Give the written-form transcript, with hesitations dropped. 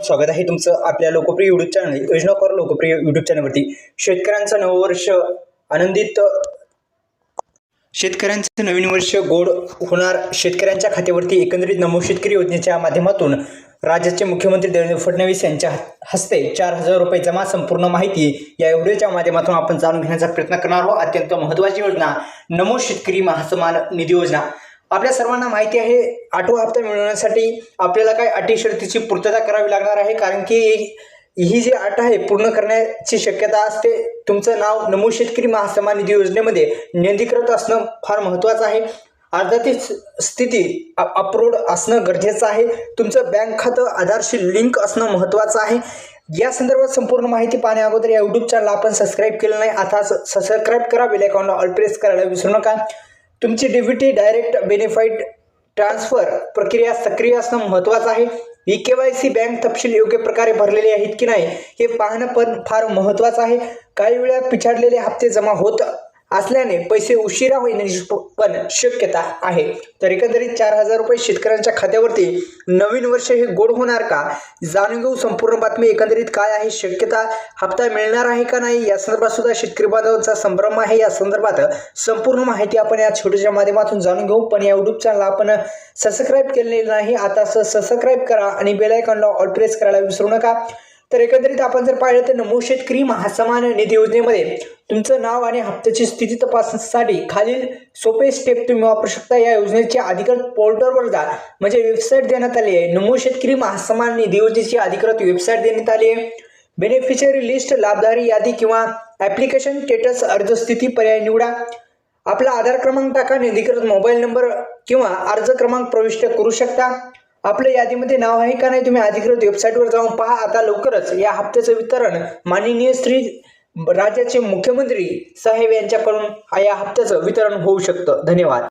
स्वागत आहे तुमचं आपल्या लोकप्रिय युट्यूब चॅनल योजनाकार लोकप्रिय युट्यूब चॅनलवरती। शेतकऱ्यांचं नववर्ष आनंदित, शेतकऱ्यांचं नवीन वर्ष गोड होणार। शेतकऱ्यांच्या खात्यावरती एकंदरीत नमो शेतकरी योजनेच्या माध्यमातून राज्याचे मुख्यमंत्री देवेंद्र फडणवीस यांच्या हस्ते 4,000 रुपये जमा। संपूर्ण माहिती या व्हिडिओच्या माध्यमातून आपण जाणून घेण्याचा प्रयत्न करणार आहोत। अत्यंत महत्त्वाची योजना नमो शेतकरी महासन्मान निधी योजना। आपल्या सर्वांना माहिती आहे, 8वा हप्ता मिळवण्यासाठी आपल्याला काही अटी शर्तीची पूर्तता करावी लागणार आहे, कारण की ही जी अट आहे पूर्ण करण्याची शक्यता असते। तुमचं नाव नमो शेतकरी महासन्मान निधी योजनेमध्ये नोंदणीकृत असणं फार महत्त्वाचं आहे। अर्जाची स्थिती अपलोड असणं गरजेचं आहे। तुमचं बँक खातं आधारशी लिंक असणं महत्त्वाचं आहे। या संदर्भात संपूर्ण माहिती पाहण्या अगोदर या YouTube चॅनलला आपण सबस्क्राइब केलं नाही, आता सबस्क्राइब करा, बेल आयकॉनला ऑल प्रेस करायला विसरू नका। तुमची डीबीटी डायरेक्ट बेनिफिट ट्रान्सफर प्रक्रिया सक्रिय असणं महत्त्वाचं आहे। ई-केवायसी बँक तपशील योग्य प्रकारे भरलेले आहेत की नाही हे पाहणं पण फार महत्त्वाचं आहे। काही वेळा पिछाडलेले हप्ते जमा होत असल्याने पैसे उशिरा होण्याची पण शक्यता आहे। तर एकंदरीत 4,000 रुपये शेतकऱ्यांच्या खात्यावरती नवीन वर्ष हे गोड होणार का, जाणून घेऊ संपूर्ण बातमी। एकंदरीत काय आहे शक्यता, हप्ता मिळणार आहे का नाही या संदर्भात सुद्धा शेतकरी बांधवांचा संभ्रम आहे। या संदर्भात संपूर्ण माहिती आपण या छोट्याशा माध्यमातून जाणून घेऊ। पण या YouTube चॅनलला आपण सबस्क्राइब केलेले नाही, आता सबस्क्राइब करा आणि बेल आयकॉनला ऑल प्रेस करायला विसरू नका। तर एकंदरीत आपण जर पाहिलं तर नमो शेतकरी महासन्मान निधी योजनेमध्ये तुमचं नाव आणि हप्त्याची स्थिती तपासण्यासाठी खालील सोपे स्टेप तुम्ही वापरू शकता। या योजनेच्या अधिकृत पोर्टलवर जा, म्हणजे वेबसाईट देण्यात आली आहे। नमो शेतकरी महासन्मान निधी योजनेची अधिकृत वेबसाईट देण्यात आली आहे। बेनिफिशियरी लिस्ट, लाभधारी यादी किंवा ॲप्लिकेशन स्टेटस, अर्ज स्थिती पर्याय निवडा। आपला आधार क्रमांक टाका, नोंदणीकृत मोबाईल नंबर किंवा अर्ज क्रमांक प्रविष्ट करू शकता। आपल्या यादीमध्ये नाव आहे का नाही तुम्ही अधिकृत वेबसाईटवर जाऊन पहा। आता लवकरच या हप्त्याचं वितरण माननीय श्री राज्याचे मुख्यमंत्री साहेब यांच्याकडून या हप्त्याचं वितरण होऊ शकतं। धन्यवाद।